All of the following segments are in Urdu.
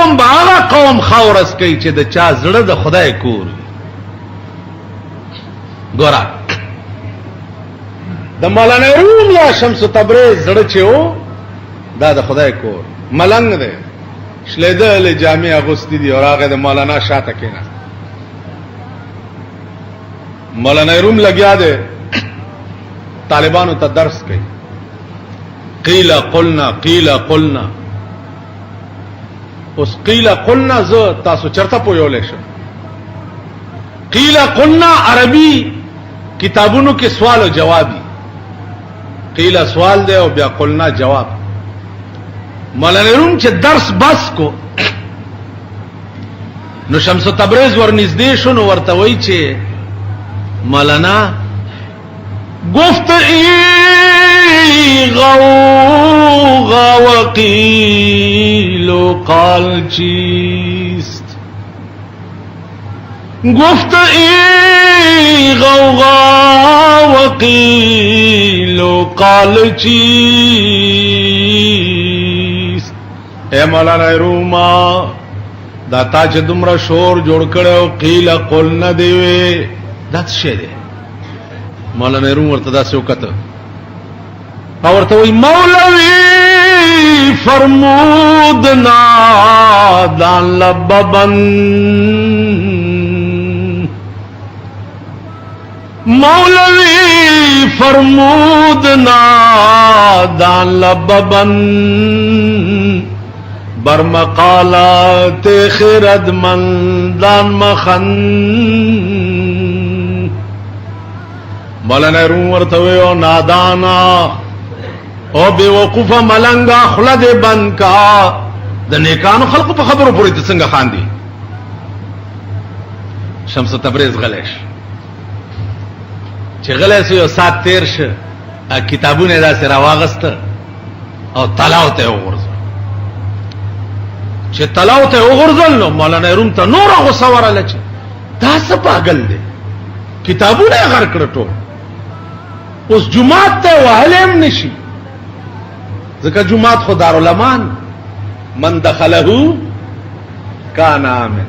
قوم به هغه قوم خاورس کوي چې د چا زړه د خدای کور ګورا د مولانا روم یا شمس تبریز زړه چې و دا د خدای کور ملنګ دی شلیدل جامع اغوستی دی اور هغه د مولانا شاته کېنا مولانا روم لګیا دی طالبانو ته درس کوي قیل قلنا اوس قیل قلنا زه تاسو چرته پویولې شو قیل قلنا عربي کتابونو کې سوال او جوابي قیل سوال دی او بیا قلنا جواب مولانا روم چې درس بس کو نو شمس تبریز ورنږدې شو نو ورته وایي چې مولانا گفت ای غوغا وقیل و قال چیست گفت ای غوغا وقیل و قال چیست اے مولانا روما دا تا چې دومره شور جوړ کړو قیل قل نه دی دا څه دی مولانا روم ورته داسې وکړه او ورته وایي مولوی فرمود نادان لببن مولوی فرمود نادان لببن برمقالات خردمندان مخن مولانا روم ورته ویو نادانا او بیوقوف ملنگا خلد بند کا د نیکانو خلقو په خبرو پوری ته څنګه خاندي شمس تبریز غلیش چې غلیش یو سات تیر شه کتابونه داسې راواغست او تلاو ته وغورځ چې تلاو ته وغورځل نو مولانا روم ته نور غوسه وراله چې دا څه پاگل دی کتابونه غر کړ ټول اوس جمعات ته وهلم نشي ځکه جمعات خو دارالمان من دخله کان امن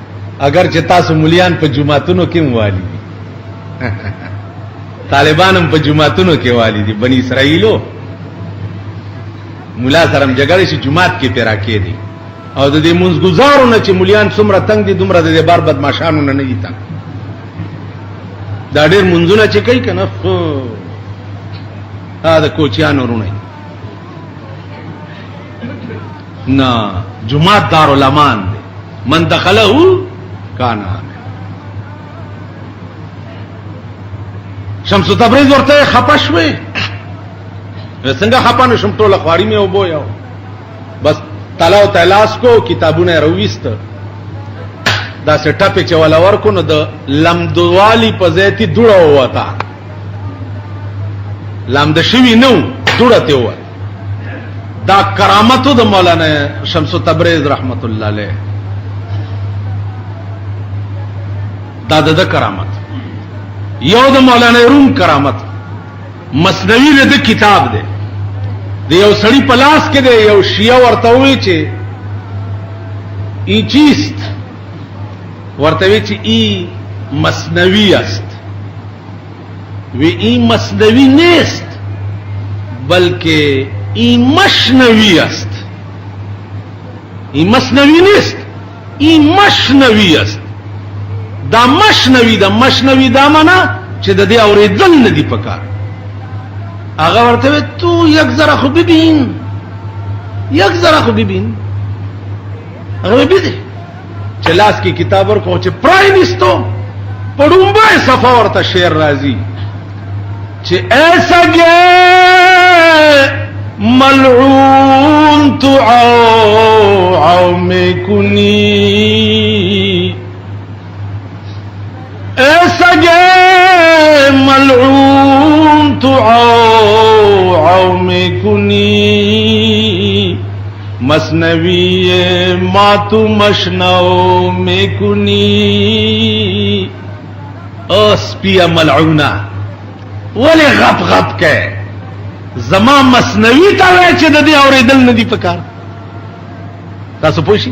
اگر چې تاسو مليان په جمعاتونو کې والی دي طالبانم په جمعاتونو کې والی دي بني اسرائیلو مولا سره جګړه شي جمعات کې پیرا کې دي او د دې منځګزارو نه چې مليان څومره تنگ دي دومره د بار بدمعشانو نه دي تنگ دا ډېر منځونه چې کوي کنه دا کوچیانو رونه نه جمعات دارالمان دی من دخله کان شمس تبریز ورته خپشوي څنګه خپانه شم ټوله خواري مې وبویاو بس تلاو تلاس کو کتابونه رويست دا سټاپې چې ولا ورکو نو د لمدوالی په ځای ته دوړه وتا لمد شوی نو دوړه ته و دا کرامتو د مولانا شمس تبریز رحمت الله علیه دا د کرامت یو د مولانا روم کرامت مثنوی له کتاب دی د یو سړی په لاس کې دی یو شیعه ورته وی چې ای چیست ورته وی چې ای مثنوی است وی ای مثنوی نیست بلکه ای مشنوی است ای مثنوی نیست ای مشنوی است دا مشنوی دا معنا چې د دې اوریدل نه دی پکار هغه ورته تو یک ذره خو ببین هغه ببین چې لاس کې کتاب ورکو چې پراینستو پړومبه صفه ورته شعر راځي چې ایسا گئے ملعون تو عو میں کنی ایسا گئے ملعون تو عو میں کنی مثنوی ماتو مشنو میں کنی اسپیا ملعونا ولی غپ کے زما مثنوی تا وای چې د دې اوریدل نه دی پکار تاسو پوښی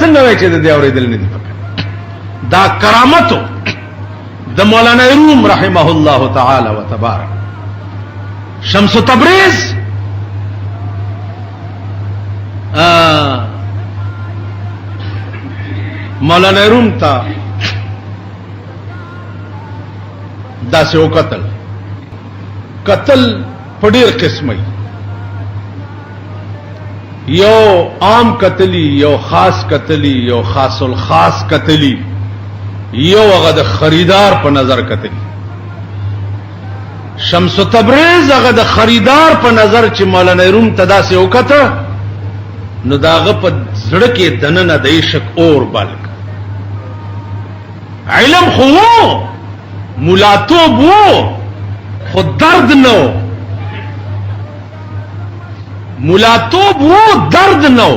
څنګه وای چې د دې اورېدل نه دي پکې دا کرامتو د مولانا روم رحمه الله تعالی وتبارک شمس تبریز مولانا روم تا دا سے قتل پډیر قسمه یو عام قتلی یو خاص قتلی یو خاص الخاص قتلی یو هغه د خریدار په نظر قتلی شمس تبریز هغه د خریدار په نظر چې مولانا روم تدا سے وکته نو داغه په زړه کې دننه د عشق اور بالک علم خو ملاتوب وو خود درد نو ملاتوب وو درد نو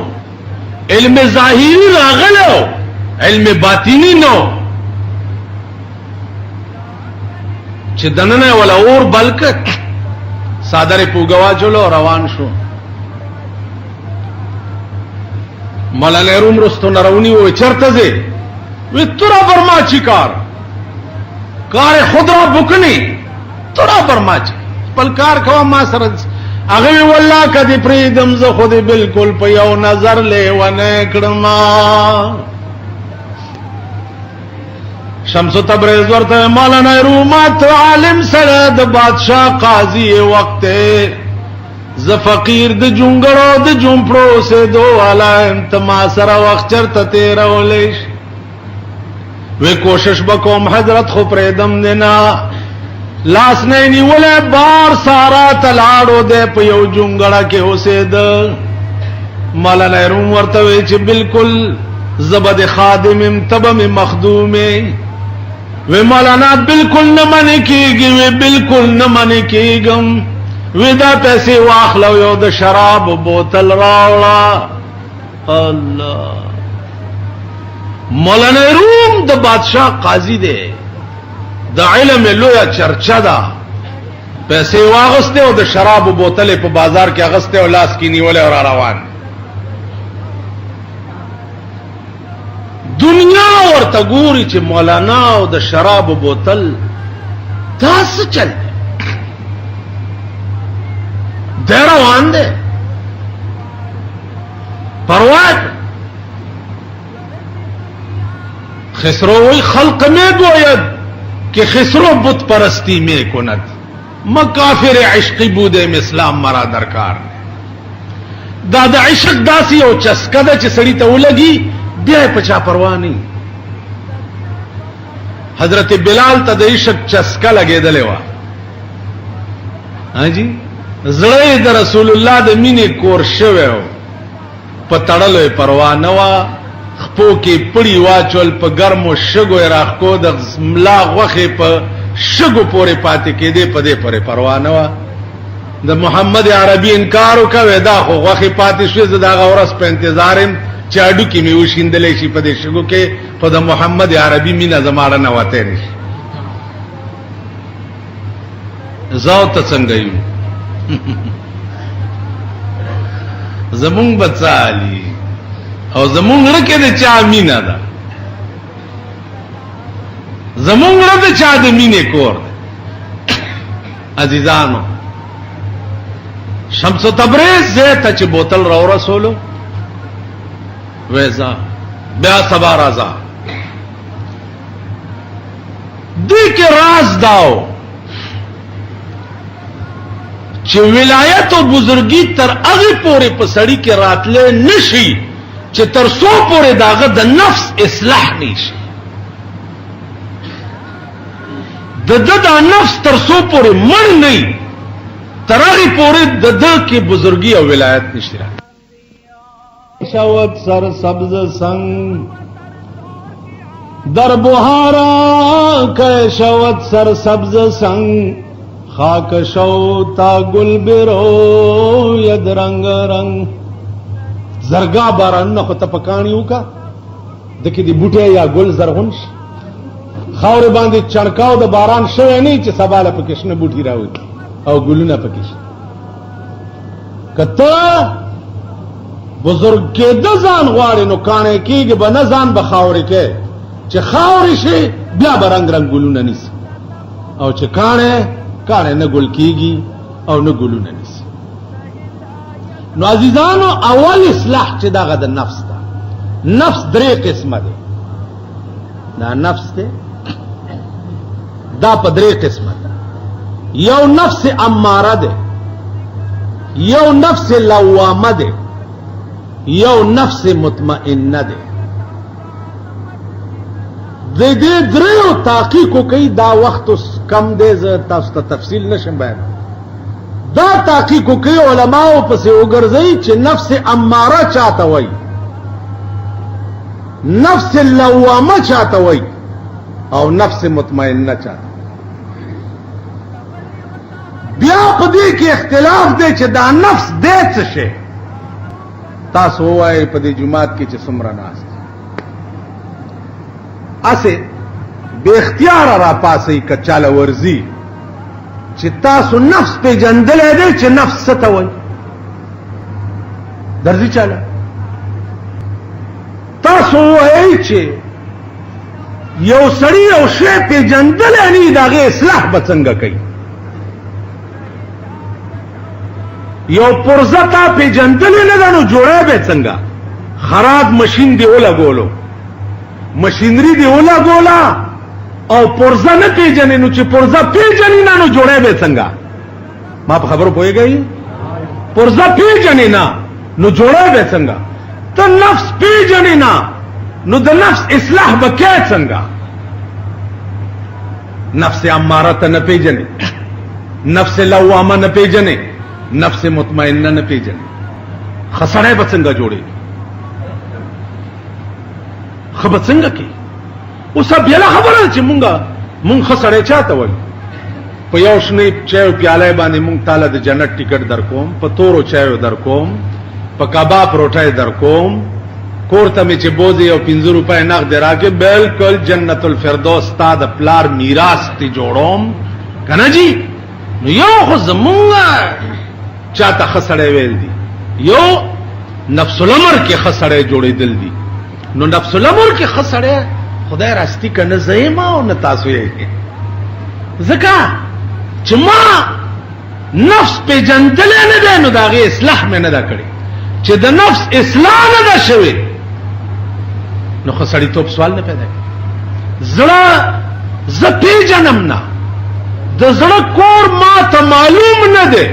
علم ظاهری راغلو علم باطنی نو چې دننه ولا اور بلک صادره پوګوا چلو روان شو مولانا روم رستو نرونی و چرته زه وی ترا برما چی کار خود را بکنی ترا برما چی پل کار کوا ما سره هغه والله کدی پریدم زه خود بالکل په یو نظر لیونه کړم شمس تبریز ورته مولانا روم ته عالم سره د بادشاہ قاضی وخت ز فقیر د جونګړو د جونپړو سه دو والا انتما سره وخت چرته تیرولش وی کوشش بکوم حضرت خو پریدم دینا لاس نه نیولې بار سارا تلاړو دے په یو جونګړه کې اوسېد مولانا روم ورته وی چې بالکل زبد خادم تبم مخدومه وی مولانا بالکل نه منې کیږي وی بالکل نه منې کیږم وی دا پیسې واخلو یو د شراب بوتل راوړه الله مولانا روم د بادشاہ قاضی دے د علم لویا چرچا دا پیسې واغسته او د شراب بوتل په بازار کې اغسته او لاس کې نیولې او روان دنیا ورته ګوري چې مولانا او د شراب بوتل تاسو چل دی روان دی پرواز خسرو وی خلق میں گوید کہ خسرو بت پرستی میں کند مکافر عشقی بودے میں اسلام مرا درکار دادا عشق داسی او چسکا دا چی سڑی تا لگی بیا پچا پرواہ نہیں حضرت بلال تا دا عشق چسکا لگے دلے وا ہاں جی زڑے دا رسول اللہ دا مینے کور شوے ہو پتڑلو پرواہ نوا خپو کې پړی واچول په ګرمو شګو راخکو د ملا غوخه په شګو پورې پاتې کېده په دې پرې پروا نه و د محمد عربي انکار وکوي دا خو غوخه پاتې شوې زدا غورس په انتظارم چاډو کې مې وشیندلې شي په دې شګو کې په د محمد عربي مینا زماړه نه وته نشي زاو ته څنګه یو زمون بچالي او زمونږ رکه د چا مینا ده زمونږ د چا د مینې کور ده عزیزانو شمس تبریز زیته چې بوتل راو رسولو ویزا بیا سبا رازا دی کې راز داو چې ولایت او بزرګي تر هغه پورې په سړی کې راتله نشي چې تر څو پورې داغه د نفس اصلاح نشي د نفس تر څو پورې مړ نه تر هغه پورې د کې بزرګي او ولایت نشي راځي شوت سر سبز سنگ در بهارا که شوت سر سبز سنگ خاک شو تا گل برو ید رنگ رنگ زرګا بارانونه خو ته پکانی وکا دکې دی بوټي یا ګل زرغون شي خاور باندې چړکاو د باران شوی نه چې سباله پکې شنه بوټي راوي او ګلونه پکې شي کته بزرګ کې د ځان غواړي نو کانه کېږي به نه ځان به خاورې کې چې خاورې شي بیا به رنگ رنگ ګلونه نیسي او چې کانه نه ګل کېږي او نه ګلونه نیسي نو عزیزانو اول اصلاح چې دغه د نفس ده نفس درې قسمه ده دا نفس ده دا په درې قسمه ده یو نفس اماره ده یو نفس لوامه ده یو نفس مطمئنه ده د دې دریو تحقیق کوي دا وخت کم دی زه تاسو ته تفصیل نشم بیان دا تحقیق کوي علماو پسې وګرځي چې نفس اماره چاته وای نفس لوامه چاته وای او نفس مطمئنه چاته بیا په دې کې اختلاف دی چې دا نفس دې څه شي تاسو وایي په دې جمعات کې چې څومره ناست اسه بے اختیار را پاسې کچاله ورزي چې تاسو نفس په جندلې دې چې نفس ته وای درځي چاله تاسو وایي چې یو سړی او شی په جندلې نه داغه اصلاح به څنګه کوي یو پرزتا په جندلې نه دانو جوړه به څنګه خراب ماشين دی ولا ګولو مشینری دی اولا ګولا او پرزه نه پیژنې نو چې پرزه پیژنې نه نو جوړه به څنګه ما په خبرو پوهیږئ پرزه پیژنې نه نو جوړه به څنګه ته نفس پیژنې نه نو د نفس اصلاح به کې څنګه نفس اماره ته نه پیژنې نفس لوامه نه پیژنې نفس مطمئنه نه پیژنې خسړې به څنګه جوړې خبر څنګه کې اوس بیا خبره چې مونږ خسړې چاته وای په یو شنه چایو پیاله باندې مونږ تعالی د جنت ټیکټ درکوم په تورو چایو درکوم په کباب روټای درکوم کوړه می چې بوزي او 50 روپے نقد راکې بالکل جنت الفردوس تا د پلار میراث تی جوړوم کنه جی نو یو خو زمونږه چاته خسړې ویل دي یو نفس الامر کې خسړې جوړې دل دي نو نفس الامر کې خسړې خدای راستی کنه زېما او نه تاسو یې زکه چې ما نفس په جندل نه ده نو داغه اصلاح مې نه دا کړی چې د نفس اصلاح نه ده شوی نو خسړې توپ سوال نه پیدا کوي زړه زپی جنم نه د زړه کور ما ته معلوم نه ده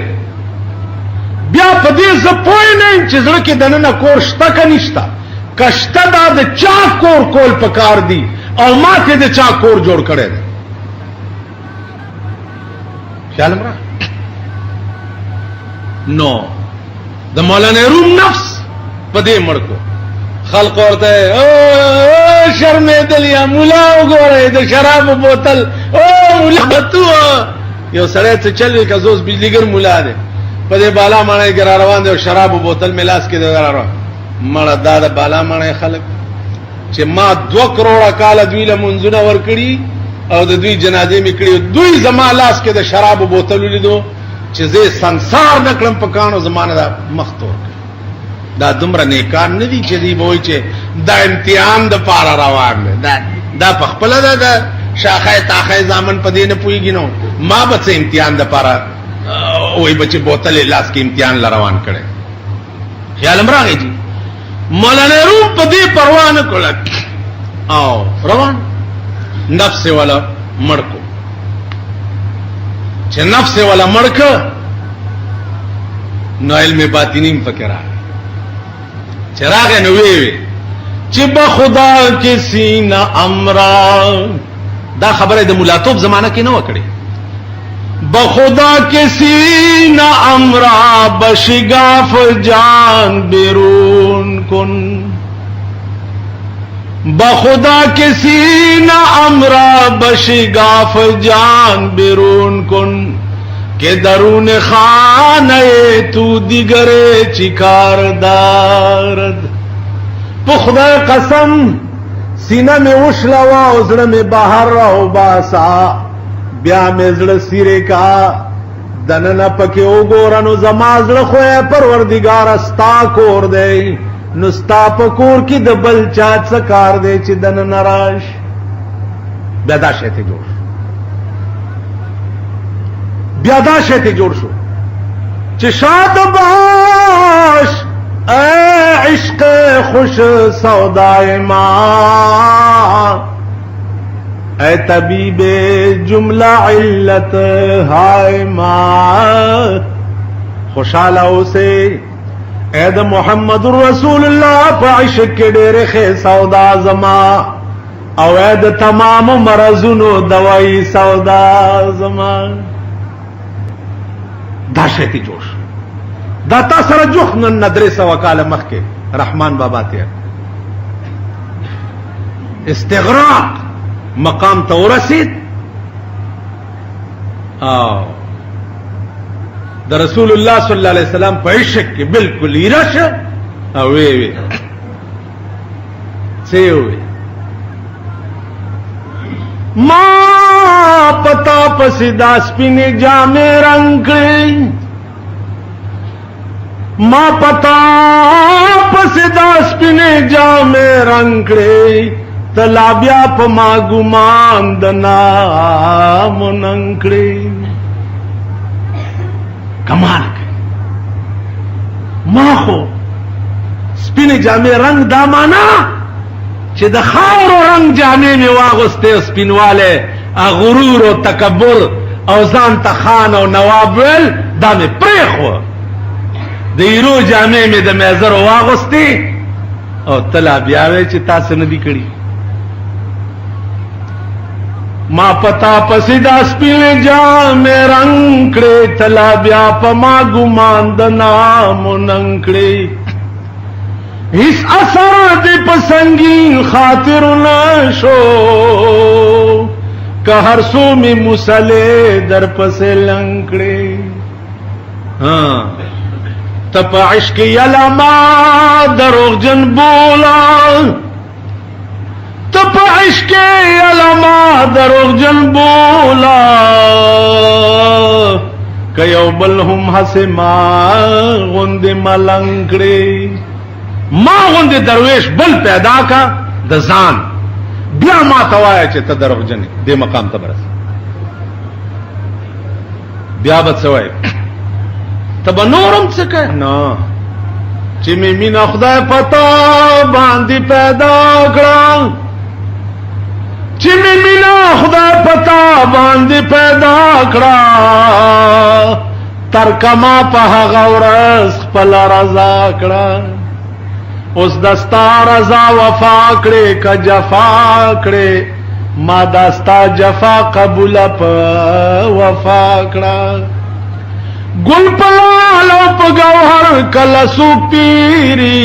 بیا په دې زپوي نه چې زړه کې دنه کور شته که نشته کشته دا د چا کور کول پکار دی او ما ته د چا کور جوړ کړي دی خیال مرا نو د مولانا روم نفس په دې مړکو خلق ورته او شرمېدل یا مولا وګوره د شراب بوتل او مولا تو یو سړی څه چلې کزوس بجلیګر مولا دی په دې بالا مړی ګر روان دی شراب بوتل ملاس کې دی روان مړه دا د بالا مړی خلک چې ما 2 کروڑه کال دوی له منځونه ورکړي او د دوی جنازې میکړي دوی زما لاس کې د شراب بوتل لیدو چې زه ਸੰسار نکړم په کانو زمانه دا مختور دا دومره نیکان نه دي چې دی وای چې دا امتحان د پاره روان دی دا په خپل دا شاخه تاخه ځامن په دې نه پويږي نو ما به څه امتحان د پاره وای بچي بوتل لاس کې امتحان روان کړي خیال امراغه جی مولانا روم په دې پروا نه کوله او روان نفس والا مړکو چې نفس والا مړک نو علم باطنیم فکر چراغ نو وی چې بخدا کې سینه امرا دا خبره د مولاتوب زمانہ کې نه وکړي بخدا کے سینہ امرا بشگاف جان بیرون کن بخدا کے سینہ امرا بشگاف جان بیرون کن کہ درون خانہ تو دیگر چکار دارد په خدای قسم سینه مې وشلوه او زړه مې بهر راوباسه بیا مې زړه سیرې کا دننه پکې وګوره نو زما زړه خو یې پروردګاره ستا کور دی نو ستا په کور کې د بل چا څه کار دی چې دننه راشي بیا دا شی ته جوړ شو بیا دا شی ته جوړ شو چې شاد باش اے عشق خوش سودائے ماں اے طبیب جملہ علت ہائے ماں خوشحالہ اسے اے دا محمد رسول اللہ پا عشق کے ڈیرے خے سودا زما او اے دا تمام مرضونو دوائی سودا زما دا شیطی جوش دا تا سر جوخنن ندرے سوا کال مخ کے رحمان بابا تیر استغراق مقام تا ورسید دا رسول اللہ صلی اللہ علیہ وسلم پا عشق کے بالکل ایرش اوے وے سے ہوئے ماں پتا پسیدہ سپینے جامے رنگ ماں پتا پسیدہ سپینے جامے رنگ تلابیا پما گمان دنا مننکڑے کمال کے ماں خو سپینے جامے رنگ دامانا چې د خاورو رنگ جامې مې واغوستې سپین والے غرور او تکبر او ځان ته خان او نواب ویل دا مې پرېښوه د ایرو جامې مې د میزرو واغوستې او تلا بیا وی چې تاسو نه دي کړي ما پتا پسې دا سپین جامې رنگ کړې تلا بیا په ما ګمان د نامو ننګ کړې اس اثر دی پسنگین خاطر نشو کہ ہر سو میں مسلے در پسے لنکڑے تپ عشق یلما دروغ جن بولا تپ عشق یلما دروغ جن بولا کہ یو بل ہم ہسے ما غند ملنکڑے ما غوندې درویش بل پیدا کا د ځان بیا ما توایا چې ته دروغجن دې مقام ته برس بیا به څه وایي ته به نورم څه کوې نه چې مې مینه خدای پتا باندې پیدا کړه چې مې مینه خدای پتا باندې پیدا کړه تر کما په هغه ورځ خپل رضا کړه اس دستا رضا وفا کړې کا جفا کړې ما دستا جفا قبول په وفا کړه ګل پلال په گوهر کله سو پیری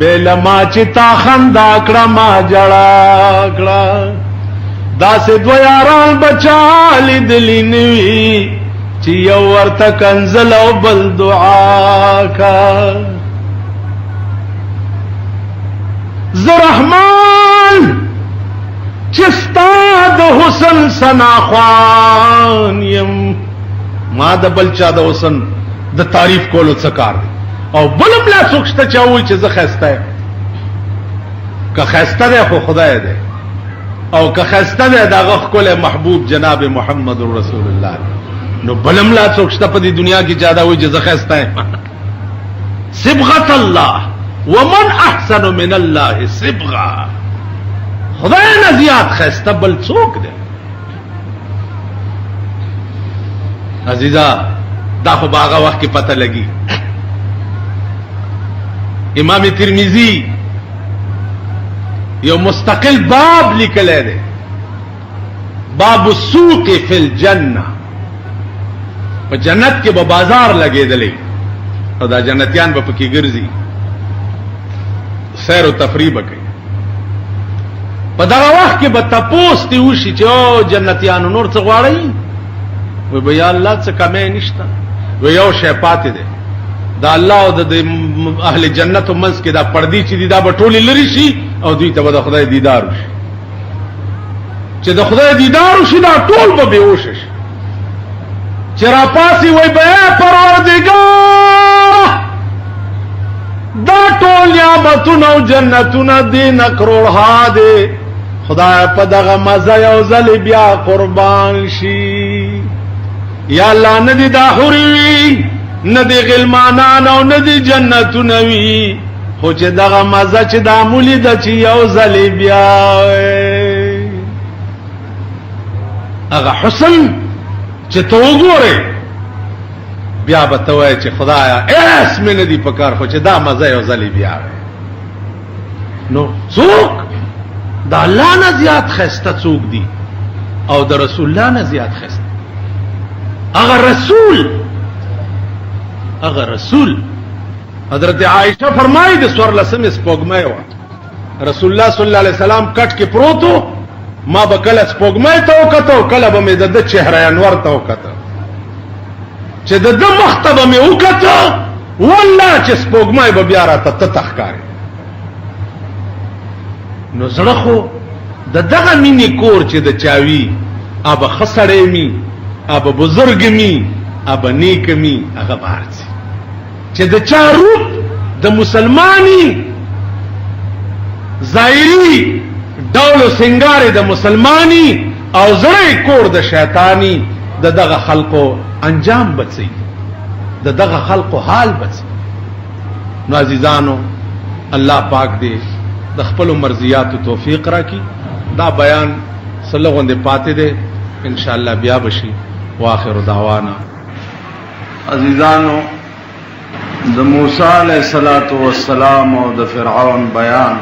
بل ما چتا خندا کړه ما جړا کړه داسې دو یاران بچا لیدلی نوي چې یو ورته کنزل او بل دعا کا زرحمان چستا د حسن سنا خوان یم ما د بلچا د حسن د تعریف کولو څه کار دی او بلم لا څوکشته چاوي چې زه خسته یم که خسته دی خو خدای دی او که خسته دی دغه خپل محبوب جناب محمد رسول الله نو بلم لا څوکشته په دې دنیا کې جاده وي چې زه خسته یم صبغت الله ومن احسن من الله صبغا خدای نه زیات خسته بل څوک دی عزیزا دا خو باغه وخت کې پته لګي امام ترمذی یو مستقل باب لیکلی دی باب السوق فی الجنه په جنت کې به بازار لګېدلی او دا جنتیان به پکې ګرځي سیر و تفریح بکی په دغه وخت کې به تپوس دی وشي چې او جنتیانو نور څه غواړئ وی به یا الله څه کمی نشته وی یو شی پاتې دی دا الله او د اهل جنت منس کې دا پردي چې دا بټولې لري شي او دوی ته د خدای دیدار وشي. چې د خدای دیدار وشي دا ټول به بهوش شي. چې را پاسي وای به پروردګار دا ټول نعمتونه او جنتونه دي نه کروڑها دي، خدای په دغه مزه یو ځل بیا قربان شي. یا الله ندی دا حوری ندی غلمانان او ندی جنتونه وی، خو چې دغه مزه چې دا مولی د چې یو ځل بیا هغه حسن چې تو وګورې بیا به ته وایې چې خدایا ایس مې نه دي پکار، خو چې دا مزه یو ځل بیا نو څوک د الله نه زیات ښایسته څوک دي او د رسول الله نه زیات ښایسته؟ اگر رسول حضرت عائشہ فرمائی د سور لسم سپوږمۍ و رسول الله صلی الله علیه وسلم کټ کې پروتو، ما به کله سپوږمۍ ته وکتو، کله به مې د چهره انور ته وکتو، چې د مخ ته به مې وکتو والله چې سپوږمۍ به بیا راته تخکاري. نو زړه خو د دغه مینې کور چې د چاوي اب خسړې می اب بزرگ می اب نیک می هغه بارځي چې د چا روپ د مسلمانی ظاهری ډول سنگار د مسلمانی او زړه کور د شیطانی د دغه خلقو انجام بچي، د دغه خلقو حال بچي. نو عزیزانو الله پاک دې د خپل مرضیات توفیق راکړي. دا بیان سلغوندې پاتې ده ان شاء الله بیا بشي. واخر دعوانا. عزیزانو د موسی علیہ الصلوۃ والسلام او د فرعون بیان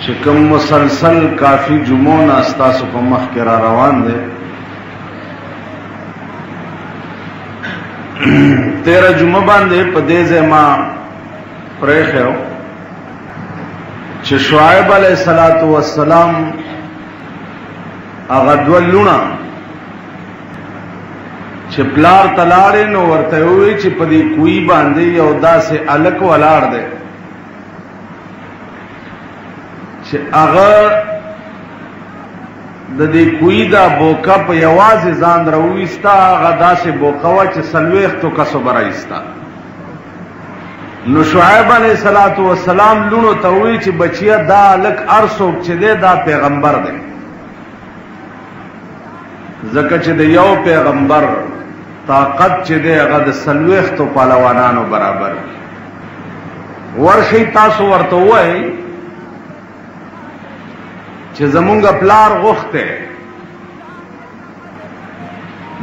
چې کوم مسلسل کافی جمعون استاسو په مخ کې را روان دي. 13 جمعه باندې په دې ځما پرېخو چې شعیب علیہ الصلوۃ والسلام هغه دولونه چې پلار تلاړې نو ورته وی چې په دې کوی باندې یو داسې الک ولاړ دی چې هغه د دې کوی دا بوکا په یوازې ځان راوېستا، هغه داسې بوکا و چې سلويختو کسو برایستا. نو شعیب علیہ الصلوۃ والسلام لونو ته وی چې بچیا دا الک ارسوک چې دی دا پیغمبر دی، ځکه چې د یو پیغمبر طاقت چې دی هغه د سلويختو پهلوانانو برابر. ورشي تاسو ورته وای چې زمونږ پلار غوښته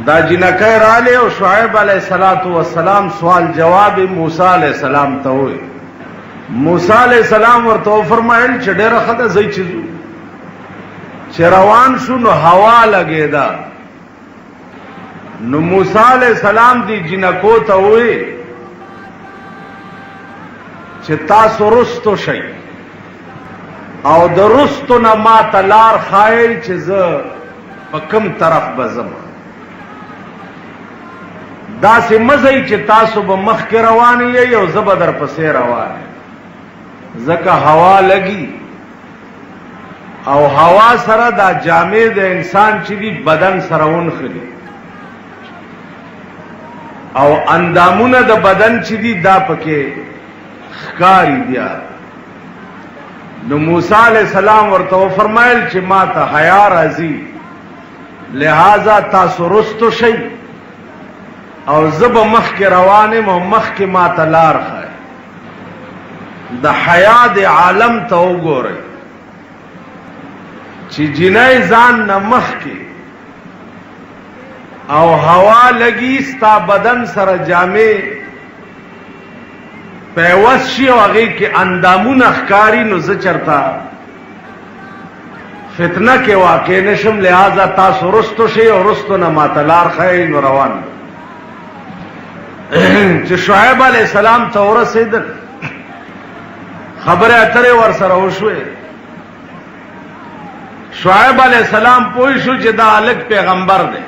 دا جنکای رااله او شعیب علیہ الصلوۃ والسلام سوال جواب موسی علیہ السلام ته وای. موسی علیہ السلام ورته فرمایل چې ډېر خدای زئی چیزو چې روان شو نو هوا لګیدا. نو موسی علیہ السلام دی جنکو ته وای چې تاسو رستو شئ او د رستو نه ما تلار خای چې زه په کوم طرف بزم. دا سه مزه چې تاسو به مخ کې روان یې او زه به در پسې روان ځکه هوا لګي او هوا سره دا جامع د انسان چې دی بدن سره ونخلي او اندامونه د بدن چې دی دا پکې ښکاری دی. نو موسی علیہ السلام ورته فرمایل چې ما ته حیا راځي لہذا تاسو رستو شئ او زب مخ کې روانه مو مخ کې ما ته لار خای. د حیا د عالم ته وګورئ چې جنای ځان نه مخ کې او هوا لګي ستا بدن سره جامع پیوس شي او هغه کې اندامونه ښکاری نو زه چرتا فتنه کې واقع نشم. لہذا تاسو رستو شي او رستو نه ماتلار خای نو روان. چې شعیب علیہ السلام ته ورسېدل خبره اترې ور سره وشوه. شعیب علیہ السلام پوه شو چې دا الک پیغمبر دی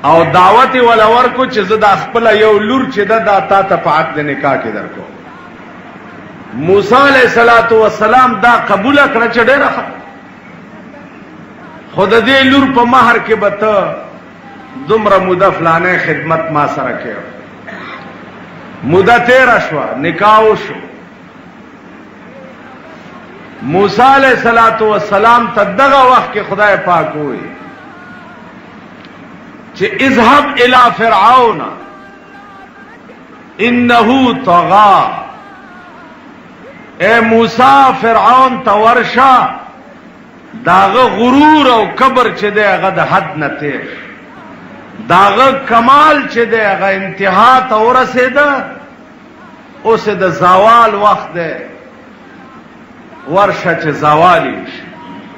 او دعوت ولور کو چې زدا خپل یو لور چې دا تا ته په عقد نکاح کې درکو. موسی علیہ الصلوۃ والسلام دا قبول کړ چې ډېر خود دې لور په مہر کې بته دومره موده فلانه خدمت ما سره کړ. موده تیر شو، نکاح شو. موسی علیہ الصلوۃ والسلام ته دغه وخت کې خدای پاک وایي چې اذهب الى فرعون انه طغى. اے موسی فرعون ته ورشه، داغه غرور او کبر چې دی هغه د حد نه تیر، داغه کمال چې دی هغه انتها ته ورسېده، اوس د زوال وخت دی، ورشه چې زوالی شي.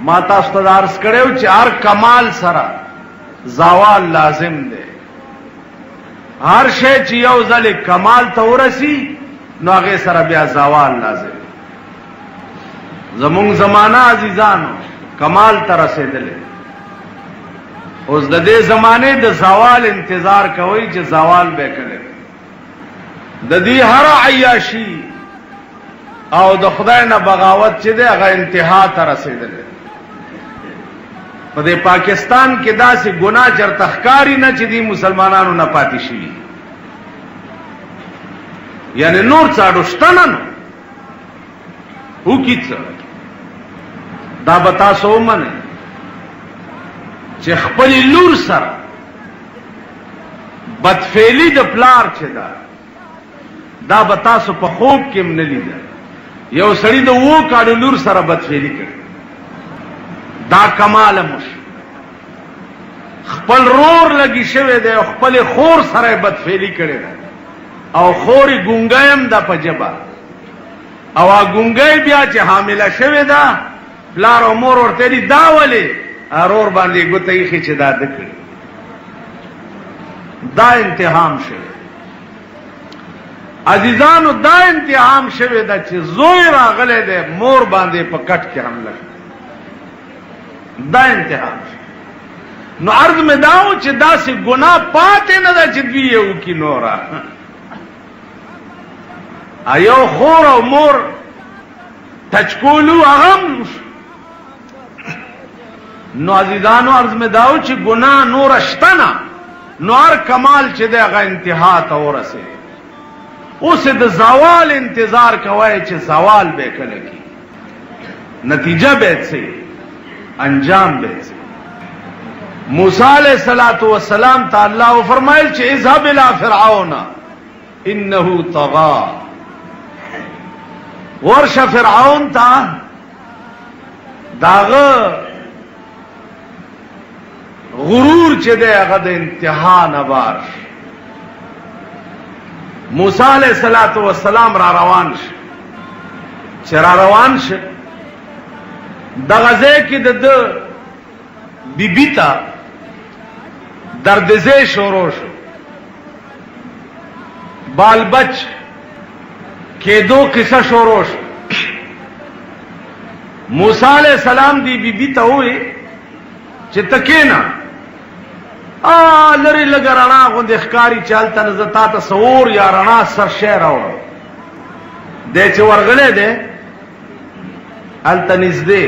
ما تاسو ته عرض کړو چې هر کمال سره زوال لازم دی. هر شی چې یو ځل کمال ته ورسی نو هغه سره بیا زوال لازم. زمونږ زمانہ عزیزانو کمال ته رسیدلې، اوس د دې زمانه د زوال انتظار کوي چې زوال به کړي. د دې هر عیاشي او د خدای نه بغاوت چې ده هغه انتها ته رسیدلې. په دې پاکستان کې داسې ګناه چرته ښکاری نه چې دي مسلمانانو نه پاتې شي، یعنی نور څاډو شته نه هو کیڅ دا بتا سو منه چې خپل لور سره بدفعلی د پلار چې دا بتا سو په خوب کې من لیدل. یو سړی د وو کاډو لور سره بدفعلی کوي، دا کمال مش. خپل رور لګی شوی دی، خپل خور سره بدفعلی کړي او خوري ګونګایم د پجبا او ګونګای بیا چې حامله شوی دا پلار او مور ورته دی دا ولی ارور باندې ګوتې خي چې دا دکړي. دا امتحان شوی عزیزانو، دا امتحان شوی دا چې زوی راغله ده مور باندې په کټ کې حمله. دا امتحان شوی. نو عرض میں داو چې دا سي ګناه پاتې نه ده چې دوی یو کی نورا ایو خور او مور تچکولو اغم. نو عزیزانو عرض میں داو چې ګناه نور شتنا، نو هر کمال چې ده هغه انتها ته ورسه. اوس د زوال انتظار کوي چې زوال به کله کی، نتیجه به څه، انجام به څه. موسی علیہ الصلوۃ والسلام ته الله فرمایل چې اذهب الى فرعون انه طغى. ورشه فرعون ته داغه غرور چې دی هغه د انتها نه بار. موسی علیہ الصلوۃ والسلام را روان شه، چې را روان شه دغه ځای کې د بیبی ته دردزه شروع شو، بال بچ کې دو قصه شروع شو. موسی علیہ السلام دی بیبی ته وې چې تکینا لری لګ رڼا غوندې ښکاری چالته نه زتا ته سور یا رڼا سر شعر راوړ دې چې ورغلې ده الته نږدې.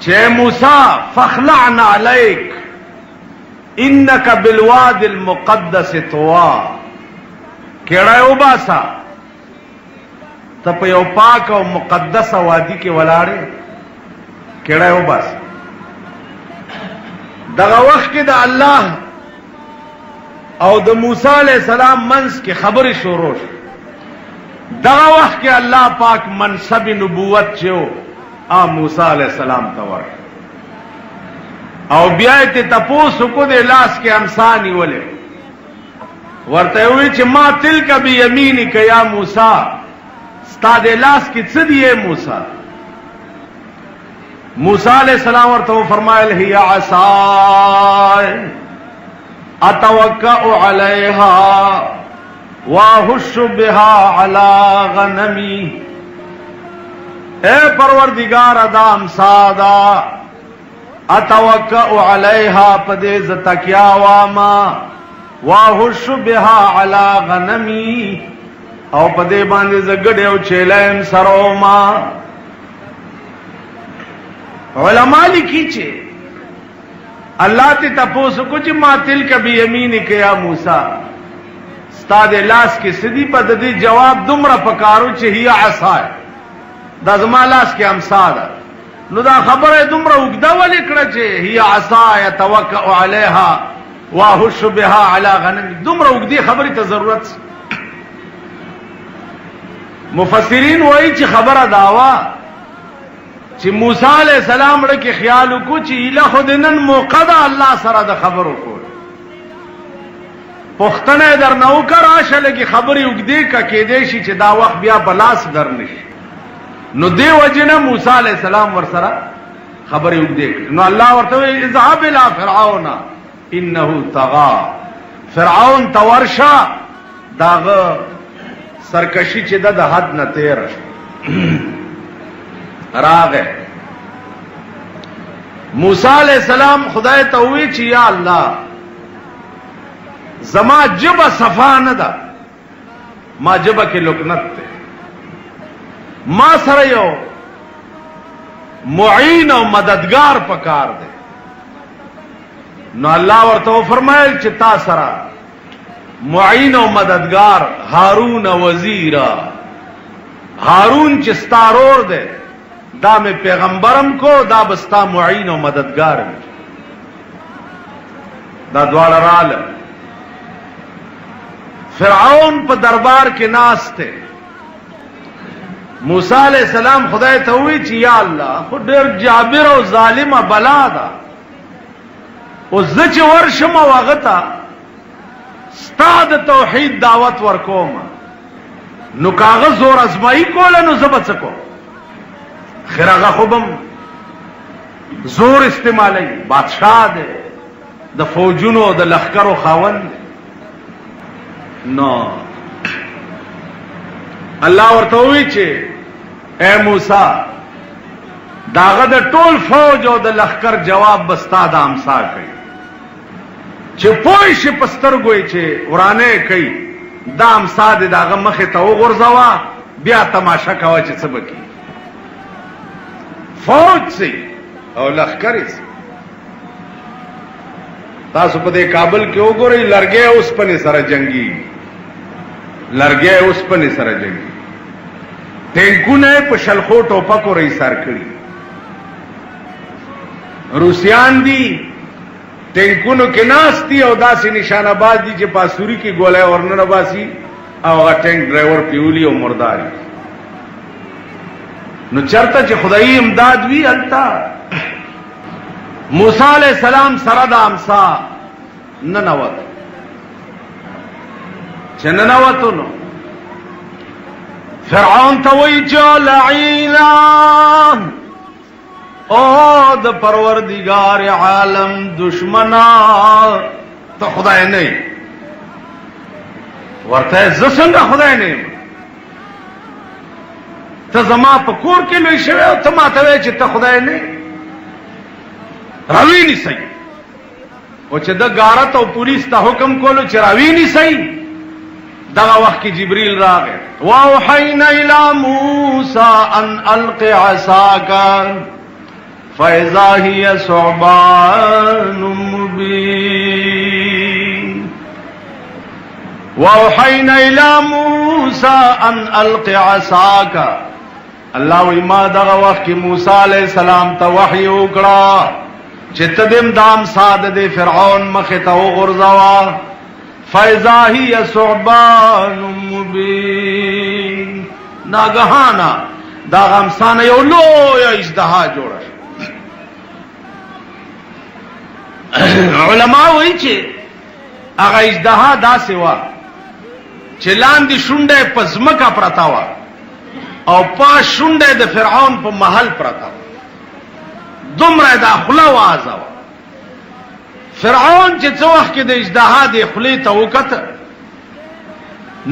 چې موسی فخلعنا عليك انك بالواد المقدس طوى. کېړه یو باسا ته په یو پاک او مقدس وادي کې ولاړې، کېړه یو باسا. دغه وخت کې د الله او د موسی علیہ السلام منځ کې خبرې شروع شو. دغه وخت کې الله پاک منصب نبوت چو موسی علیہ السلام ته ورک او بیا ته تاسو کو د لاس کې امسانی ولې ورته وی چې ما تلک بیمینک یا موسی، ستاد لاس کې څه دی موسی؟ موسی علیہ السلام ورته فرمایل هي عصای اتوکأ علیها واهش بها على غنمی. اے پروردگار ادام سادا اتوکئ علیہا پدے ز تکیا واما واہش بها علی غنمی او پدے باندې ز گډیو چیلم سروما علماء لیکي چې اللہ تی تپوسو کو چې ما تلک بیمینک یا موسی استاد لاس کې سدی په دې جواب دومره پکارو چې هي عصا د زما لاس کې امسا ده نو دا خبره دومره وګدا ولې کړه چې هي عصا يتوکئ علیها واهش بها علی غنم دومره وګدي خبره ته ضرورت مفسرین وایي چې خبره داوا چې موسی علیہ السلام لکه خیال کو چې اله خدنن موقع ده الله سره د خبرو کول پښتنه در نو کرا شل کی خبري وګدي کا کې دې شي چې دا وخت بیا بلاس در نشي نو دی وجنه موسی علیہ السلام ور سره خبري وګدي نو الله ورته اذهب الى فرعون انه طغى فرعون تورشا داغه سرکشی چې د حد نه تیر راغه موسی علیہ السلام خدای ته وی چې یا الله زما جبه صفا نه ده ما جبه کې لکنت ده ما سره یو معین او مددگار پکار ده نو الله ورته فرمایل چې تا سره معین او مددگار هارون وزیرا هارون چې ستارور ده دا میں پیغمبرم کو دا بستا معین و مددگار دا دوار رال فرعون پا دربار کے ناس تھے موسیٰ علیہ السلام خدای تووی چی یا اللہ خود دیر جابر و ظالم بلا دا او زچ ورشم وغتا ستاد توحید دعوت ورکوما نو کاغذ اور ازمائی کولا نو زبت سکو خراغه خوبم زور استعمالی بادشاہ دے د فوجونو د لخکرو خاوند نو الله ورته وی چې اے موسی داغه د ټول فوج او د لخکر جواب بستا د امسا کوي چې پوي شي پسترګوي چې ورانه کوي دا امسا د داغه مخه ته وغورځوا بیا تماشا کوا چې څه بکی فوج سے او لخکر سے تاسو په دې کابل کې وګورئ لرګي اوس په سره جنگي لرګي اوس په سره جنگي ټینکونه په شلخو ټوپکو رې سر کړی روسیان دي ټینکونو کې ناشتي او داسې نشانه باز دي چې پاسوري کې ګولای ورننه باسي او هغه ټینک ډرایور پیولي او مرداري نو چرته چې خدای امداد وی التا موسی علیہ السلام سره د امسا ننوت چې ننوتو نو فرعون ته وی چې لعینا او د پروردگار عالم دشمنا ته خدای نه ورته ز څنګه خدای نه ته زما په کور کې لوي شوی او ته ما ته وایې چې ته خدای نه راوی نه صحیح او چې د غارت او پولیس ته حکم کولو چې راوی نه صحیح دغه وخت کې جبريل راغی واوحینا الی موسی ان الق عصاک فاذا هي ثعبان مبین واوحینا الی موسی ان الق عصاک اللہ وی ما دغه وخت کې موسی علیہ السلام ته وحی وکړه چې تدم دام ساد دے فرعون مخه ته وغورځوا فاذا هي ثعبان مبین ناګهانا دا غمسانه یو لوی اژدها جوړه علماء وایي چې هغه اژدها داسې وا چې لاندې شونډه په ځمکه پرتا وا او پا شونډه د فرعون په محل پرتا دومره د خلا وازه فرعون چې څو وخت کې د اژدها د خلی ته وکړه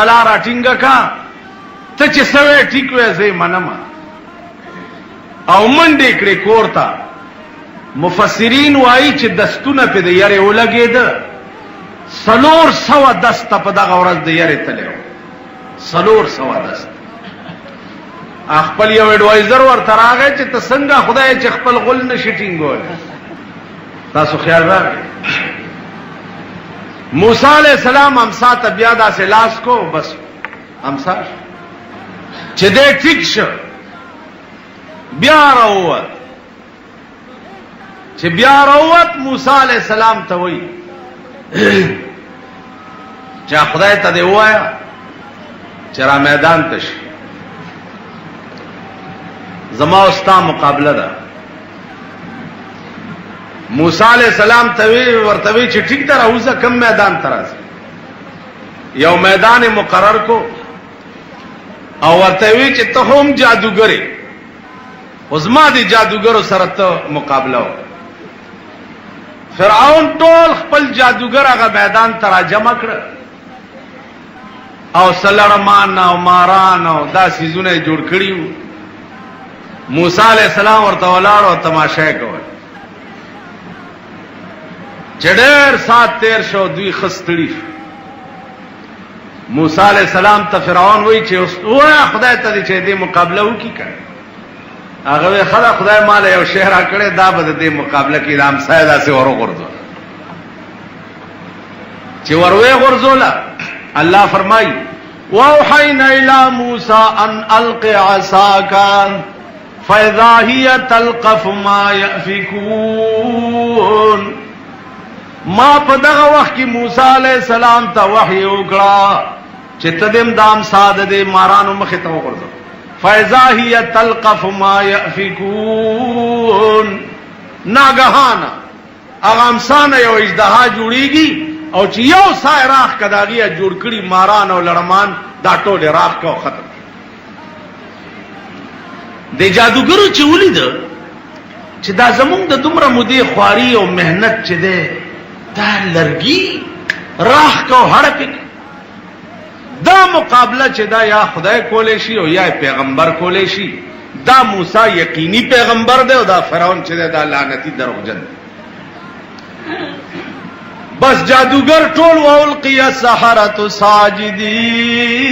بلا راټینګه کا ته چې سوی ټیک وې زه منم او منډې کړې کور ته. مفسرین وایي چې دستونه په د یارې ولګېده 400 دسته په دغه ورځ د یارې تللی و. 400 دسته. خپل یو اډوایزر ورته راغی چې ته څنګه خدای چې خپل غل نشي ټینګولی. تاسو خیال راغی موسی علیہ السلام امسا ته بیا داسې لاس کو بس امسا چې دې ټیک شو بیا راووت. چې بیا راووت موسی علیہ السلام ته وایي چې خدای ته دې ووایه چې را میدان ته شي زما او ستا مقابله ده. موسی علیہ السلام ورته وی چې ټیک ده راوځه کم میدان ته راځي. یو میدان مقرر کو او ورته وی چې ته هم جادوګرې اوس ما دي جادوګرو سره ته مقابله وکړه. فرعون ټول خپل جادوګر هغه میدان ته راجمع کړ او سلړمان او ماران او دا سيزونه جوړ کړي وو. موسی علیہ السلام ورته ولاړ او تماشا کول. چډر سات تیر شو دوی خستړي. موسی علیہ السلام ته فرعون وایي چې اوه خدای ته دې چې دې مقابله وکړي کړه. هغه خدای خدای مال یو شهر کړه دا به دې مقابله کې رام سایدا سي ورو ورځو چې وروي ورځولا. الله فرمایي واوحينا الى موسى ان الق عصاك فاذا هي تلقف ما يأفكون. ما په دغه وخت کې موسی علیہ السلام ته وحی وکړه چې تدم دام ساده دې مارانو مخه ته وګرځو. فاذا هي تلقف ما يأفكون. ناګهانا اغامسانه یو اجدها جوړیږي او چې یو سای راخ کداغیه جوړ کړي ماران او لړمان دا ټول راخ کو ختم. د جادوګرو چې ولید چې دا زمونږ د دومره مودې خواري او مهنت چې ده دا لرګي راخ کو هړپک. دا مقابله چې دا یا خدای کولې شي او یا پیغمبر کولې شي. دا موسی یقیني پیغمبر دی او دا فرعون چې دا لعنتی دروغجن. بس جادوگر ټول والقي السحرة ساجدين.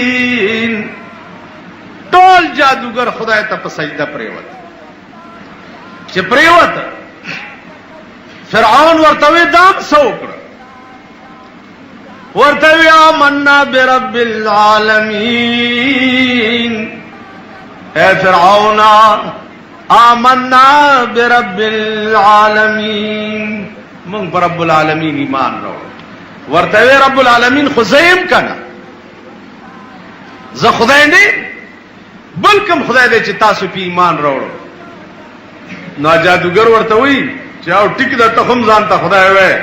ټول جادوگر خدای ته په سجده پریوت. چې پریوت فرعون ورته وی دام سوکړه ورته وی آمنا برب العالمین. اے فرعون آمنا برب العالمین من پر رب العالمین ایمان راوړ. ورته وی رب العالمین خو زیم کنه زه خدای نه بلکم خدای دې چې تاسو په ایمان راوړو. نو جادوګر ورته وی چې او ټیک د تخم ځان ته خدای وې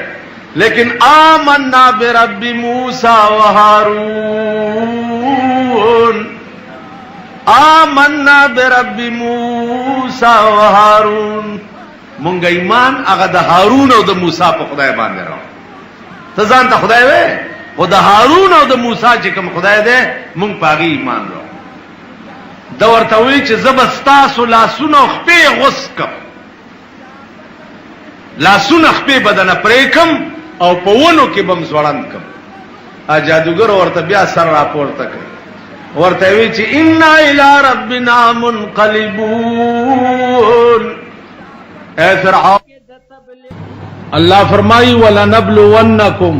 لیکن آمنا برب موسی وهارون. آمنا برب موسی وهارون. مونږ ایمان هغه د هارون او د موسی په خدای باندې راو. ته ځان ته خدای وې او د هارون او د موسی چې کوم خدای دی مونږ پاغي ایمان راو. دا ورته وی چې زبستاسو لاسونه خپې غسکم لاسونه خپې بدن پریکم او په ونو کې بم زوړند کم. ا جادوګر ورته بیا سر راپورته کړ ورته وی چې ان الى ربنا منقلبون. اے فرعون الله فرمایي ولنبلونکم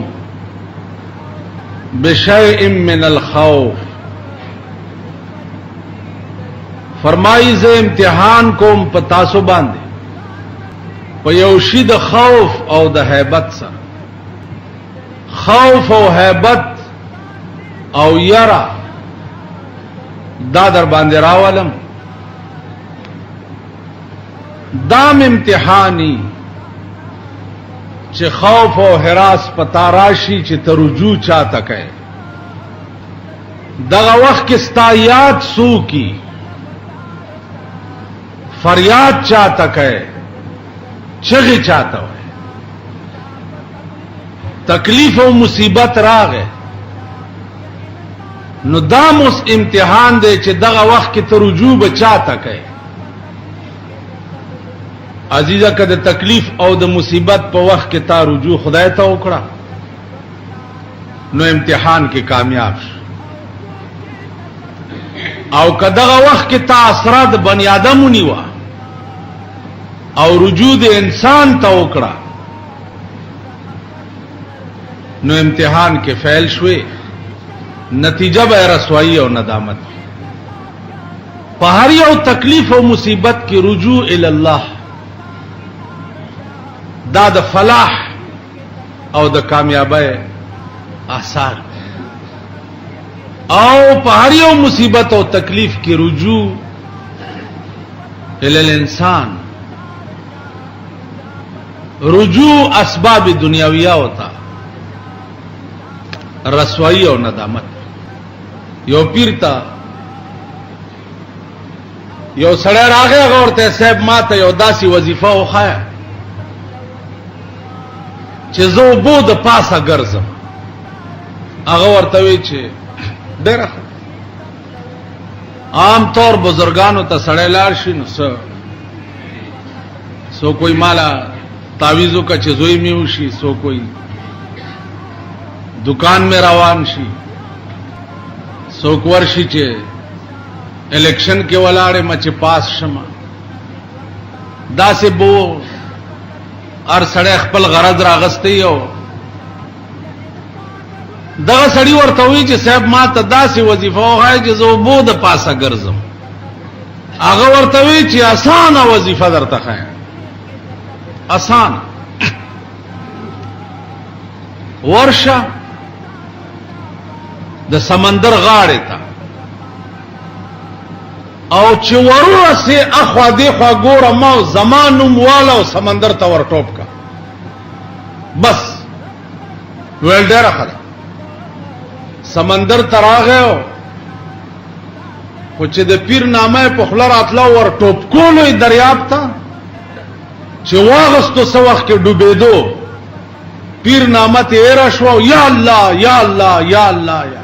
بشیء من الخوف. فرمایي زه امتحان کوم په تاسو باندې په یو شی د خوف او د هیبت سره. خوف او هیبت او یرا دا در باندې راولم. دام امتحانی چې خوف او هراس پتا راشي چې ترجو چاته کوي. دغه وخت کې ستا یاد سو کی فریاد چاته کوي چغی چاته وي. تکلیف او مصیبت راغې نو دام اوس امتحان دی چې دغه وخت کې ته رجوع بچا ته کوي. عزیزه که د تکلیف او د مصیبت په وخت کې تا رجوع خدای ته وکړه نو امتحان کې کامیاب شو، او که دغه وخت کې تا اسره د بنی آدم ونیوه او رجوع د انسان ته وکړه نو امتحان کې فیل شوي، نتیجه به رسوائی او ندامت. په هر یو تکلیف او مصیبت کې رجوع الی الله دا د فلاح او د کامیابی آثار، او په هر یو مصیبت او تکلیف کې رجوع الی الانسان، رجوع اسباب دنیاویہ ہوتا رسوائی او ندامت. یو پیر تا یو سړی راغی، هغه ورته صاحب ما ته یو داسې وظیفه وښایه چې زه اوبو د پاسه ګرځم. هغه ورته وی چې ډېره عام طور بزرگانو ته سړی لاړ شي نو سو کوئی مالا تعویذو کا چې زوی مې وشي، سو کوئی دکان میں روان شي، څوک ورشي چې الیکشن کې ولاړې ما چې پاس شمه. داسې بو هر سړی خپل غرض راغستی او دغه سړی ورته وی چې صاحب ما ته داسې وظیفه وښایه چې زه اوبو د پاسه ګرځم. هغه ورته وی چې اسانه وظیفه درته ښایم، اسانه ورشه د سمندر غاړې ته او چې ورسې اخوا دیخوا ګوره ما زما نوم واله او سمندر ته ورټوپ کا بس. ویل ډېره ښه ده. سمندر ته راغی خو چې د پیر نامه په خوله راتله ورټوپ کولو یې دریاب ته چې واغستو څه وخت کې ډوبېدو، پیر نامه ته ایره شو، یا الله یا الله یا الله یا،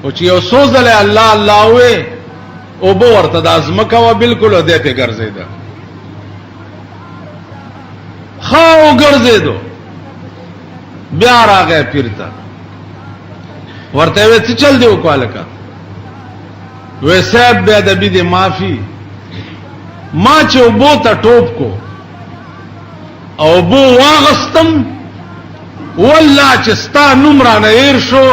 او چې یو څو ځله الله الله وې اوبه ورته د ازمکه وه بلکل او دی پې ګرځېده، ښه وګرځېدو. بیا راغی پیر ته، ورته وی څه چل دی وکړه هلکه؟ وی صاحب بې ادبي دی معافي، ما چې اوبو ته ټوپ کو او اوبو واغستم والله چې ستا نوم رانه هیر شو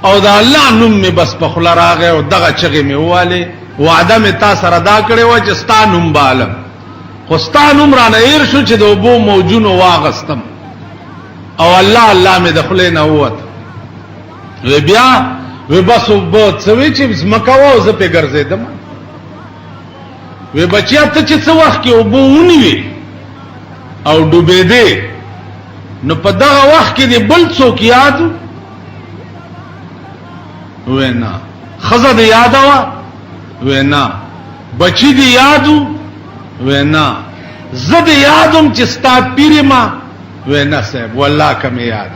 او د الله نوم مې بس په خوله راغی او دغه چغې مې ووالې، وعده مې تا سره دا کړې وه چې ستا نوم به علم، خو ستا نوم رانه هیر شو چې د اوبو موجونو واغستم او الله الله مې د خولې نه ووت. وی بیا وی بس اوبه څه وی چې ځمکه وه او زه پې ګرځېدم. وی بچیا ته چې څه وخت کې اوبه ونیوې او ډوبېدې نو په دغه وخت کې دې بل څوک یاد وی نه، ښځه دې یاده وه وی نه، بچی دې یاد وی نه، زه دې یادم چې ستا پیر یم وی نه صاحب والله که مې یاد.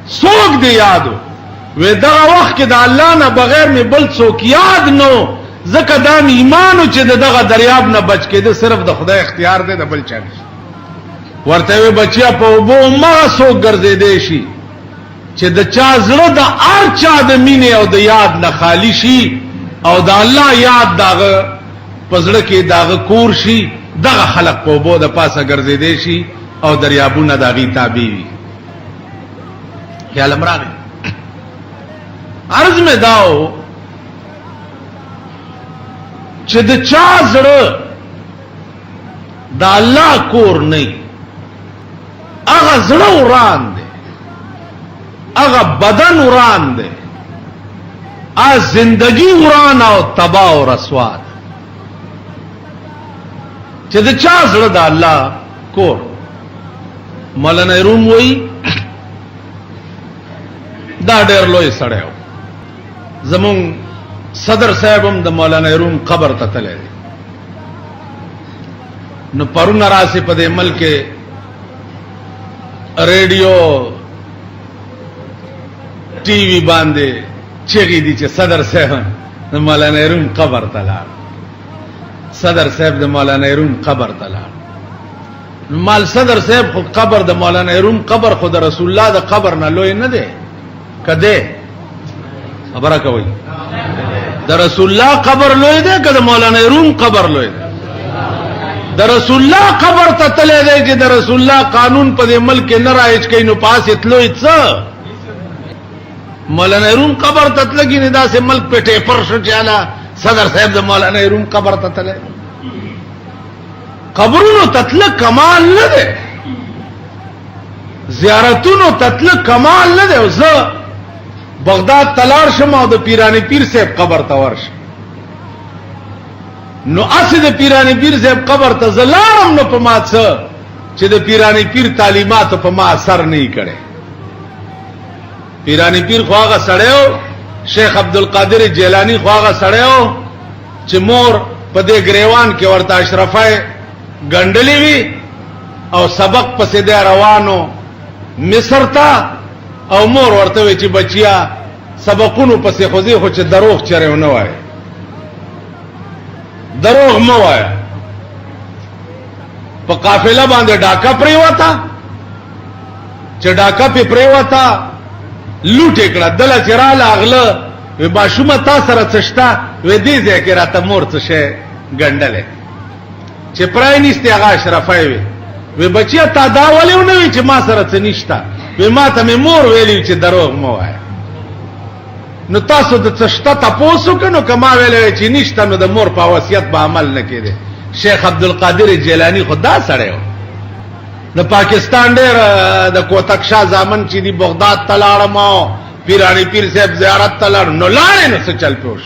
څوک دې یاد وی دغه وخت کې د الله نه بغیر مې بل څوک یاد نو، ځکه دا مې ایمانو چې د دغه دریاب نه بچ کېده صرف د خدای اختیار دی، د بل چا نه. ورته وی بچیا په اوبو همغه څوک ګرځېدی شي چې د چا زړه د هر چا د مینې او د یاد نه خالی شي او د الله یاد داغه په زړه کې داغه کور شي، دغه خلق په اوبو د پاسه ګرځېدی شي او دریابونه د هغې تابع وي. خیال م راغی. عرض مې دا و چې د چا زړه د الله کور نه، هغه زړه وران دی، هغه بدن وران دی، هغه زندگی وران او تباہ او رسوا ده. چې د چا زړه د الله کور. مولانا روم وایي دا ډېر لوی سړی و. زمون صدر صاحب هم د مولانا روم قبر ته تللی دی. نو پرونه راسې په دې ملک ریډیو ٹی وی باندې چغې دي چې صدر صاحب د مولانا روم قبر ته لاړ، صدر صاحب د مولانا روم قبر ته لاړ. مال صدر صاحب خو قبر د مولانا روم قبر خو د رسول الله د قبر نه لوی نه دی، کده خبره کوي د رسول الله قبر لوی دی که د مولانا روم قبر لوی دی؟ د رسول الله قبر ته تللی دی چې د رسول الله قانون په دې ملک کې نه رایج کوي نو پاس اتلوی څه مولانا روم قبر ته تلګي نه داسې ملک په ټیپر شو چې اعلی صدر صاحب د مولانا روم قبر ته تللی. قبرونو تتل کمال نه دی، زیارتونو تتل کمال نه دی. زه بغداد تلار شم او د پیرانی پیر صاحب قبر ته ورشم نو اسی د پیرانی پیر صاحب قبر ته زلارم نو په ما څه چې د پیرانی پیر تعلیمات په ما اثر نه کړي. پیرانی پیر خو هغه سړیو، شیخ عبدالقادر جیلانی خو هغه سړیو چې مور په دې گریوان کې ورته اشرفای ګنډلې وی او سبق پسې دی روانو مصر ته او مور ورته وی چې بچیا سبقونو پسې خوځي خو چې دروغ چره نه وای، دروغ مو وای. په قافله باندې ډاکا پریوتا چې ډاکا په پریوتا لوټ کړه دله چراله اغله وی باشومه تا سره څشتا وی دې ځکه راته مور څه شي ګنډلې چې پرای نيسته هغه اشرفای وی بچیا تا دا ولې نه وی چې ما سره څه نشتا وی ما ته مور ویلی چې دروغ مو وای. نو تاسو د څشتا تاسو کنو کما ویلې چې نشتا نو د مور په وصیت به عمل نه کړي. شیخ عبدالقادر جیلانی خدا سره و د پاکستان ډېر د کوتک شاه زامن چې دی بغداد تلاړم پیرانی پیر صاحب زیارت تلاړ نو لاړې نو څه چل پوش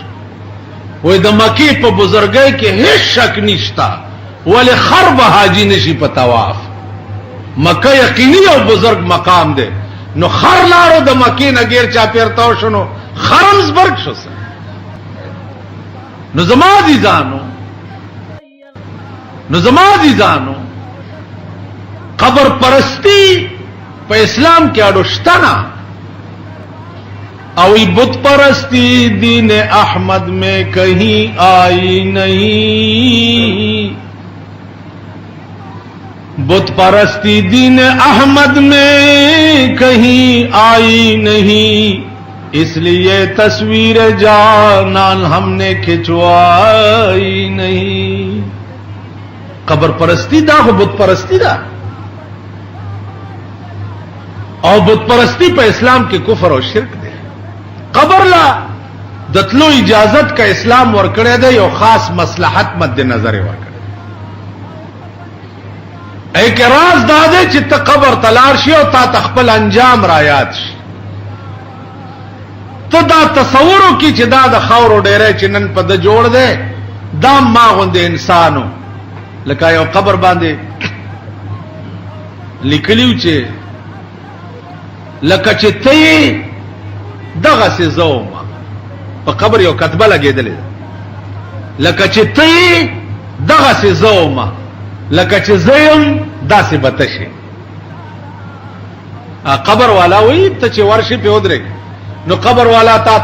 وې د مکی په بزرګۍ کې هیڅ شک نشتا ولې خرب حاجی نشي په طواف. مکه یقیني او بزرگ مقام دی نو خر لاړو د مکی نه غیر چا پیرتاو شنو خرمزبرګ شو سره. نو زما دي ځانو قبر پرستی په اسلام کې اډوشتنا او بت پرستی دین احمد میں کہیں آئی نہیں، بت پرستی دین احمد میں کہیں آئی نہیں، اس لیے تصویر جانان ہم نے کھچوائی نہیں. قبر پرستی دا خو بت پرستی دا او بت پرستی په اسلام کې کفر او شرک دی. قبر لا دتلو اجازت کا اسلام ورکړی دی یو خاص مصلحت مد نظر ورکړی. ایک راز دا دی چې ته قبر تلار شي او تا تخپل انجام را یاد شي. ته دا تصورو کې چې دا د خاورو ډیره چې نن په د جوړ دی دا ما غوندې انسانو لکه یو قبر باندې لیکلیو چې لکه چې ته دغه سي زوما په قبر یو کتبه لګېدلې لکه چې ته دغه سي زوما لکه چې زیم داسې بتشي. قبر والا وی ته چې ورشي په ودرې نو قبر والا تا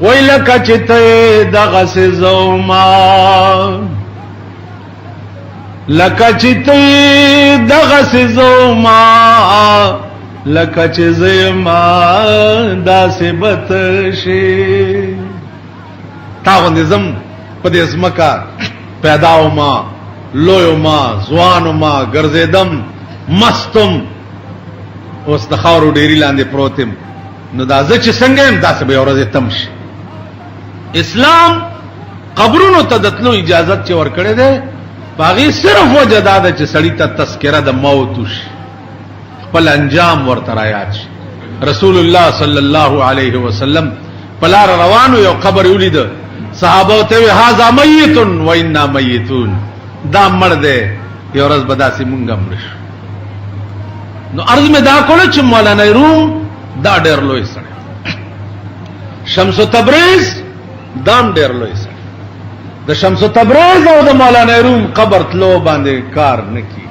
وی لکه چې ته دغه سي زوما لکه چې ته دغه سي زوما لکه چې زما داسې بتشي. تا غوندې زم په دې ځمکه پیدا وما لوی ما ځوان ما ګرځېدم مستم اوس د خاورو ډېري لاندې پروتم نو دا زه چې څنګه یم داسې به یو ورځ تم شي. اسلام قبرونو ته د تلو اجازت چې ورکړی دی په هغې صرف وجه دا ده چې سړي ته تذکره د موت وشي خپل انجام ورته را یاد شي. رسول الله صلی الله علیه وسلم په لار روانو یو قبر ولید صحابه ته وی هاذا میت و انا میتون دا مړ دی یو ورځ به داسې مونږ مړ شو. نو عرض مې دا کوله چې مولانا روم دا ډېر لوی سړی شمس تبریز دام ډېر لوی سړی د شمس تبریز او د مولانا روم قبر تلو باندې کار نکی.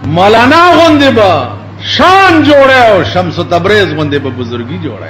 مولانا غوندې به شان جوړه او شمس تبریز غوندې به بزرګي جوړه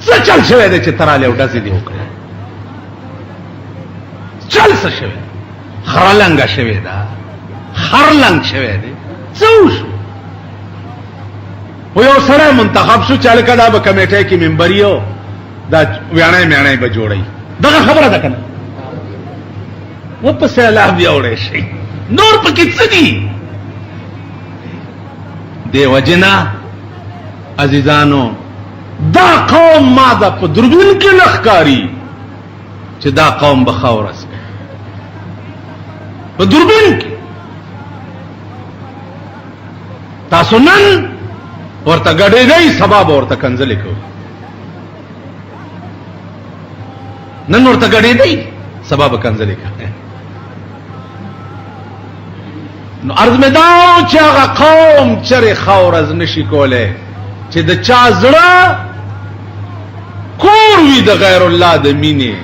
څه چل شوی دی چې تراله او ډزې دی وکړه چل څه شوی خرلنګ شوی دا خرلنګ شوی دی څه وشو و یو سره منتخب شو چې الکه دا به کمیټه کې ممبریو دا ویانای میانای به جوړي دغه خبره ده کنه و په سیلاب بیا وړي شي نور پکې څه دي دی وجنا عزیزانو دا قوم ما دا په دربین کې لخکاری چې دا قوم بخاورس په دربین کې تاسو نن ورته غړې دی سبب ورته کنځلې کو نن ورته غړې دی سبب کنځلې کو نو عرض مې دا چې هغه قوم چرې خاورز نشي کوله چې د چا زړه کور وي د غیر الله د مینې